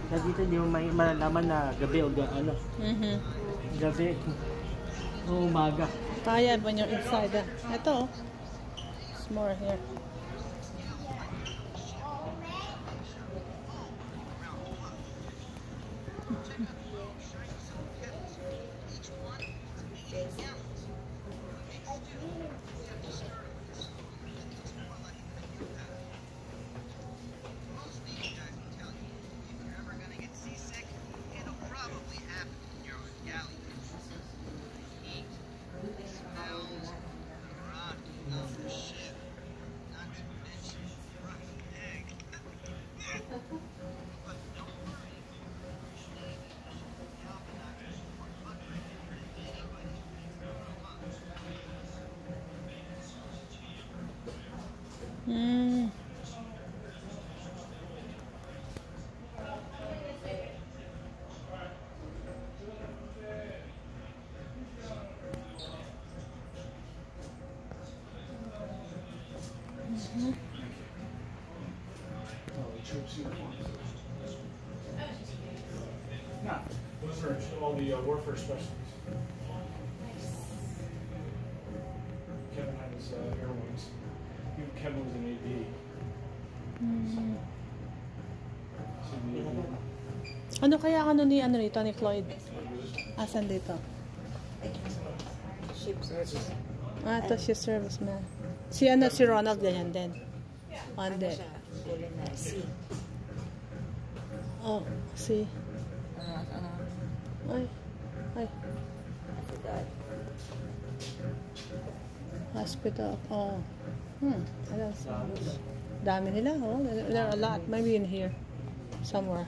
Kaya dito hindi mo may malalaman na gabi o ano. Gabi o umaga. Kaya when you're inside. Ito, it's more here. Those are all the warfare specialties. Kevin had his air wings. Kevin was an AD. Ano kaya ni Floyd? Asan dito? Ship service. Ito si serviceman. Si Ronald ganyan din. Hindi. C. Oh, si. Ay. I forgot. Hospital. Oh. Dami nila, oh. There are a lot. Maybe in here. Somewhere.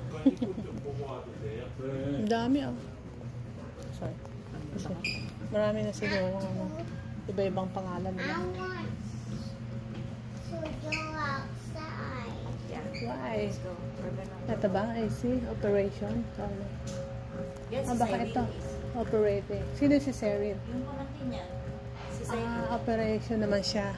Dami, oh. Sorry. Marami na siguro iba-ibang pangalan nila. Why? Ito ba? I see. Operation. Yes, baka ito. Operating. Sino si Serin? Yung pamangkin niya. Si operation naman siya.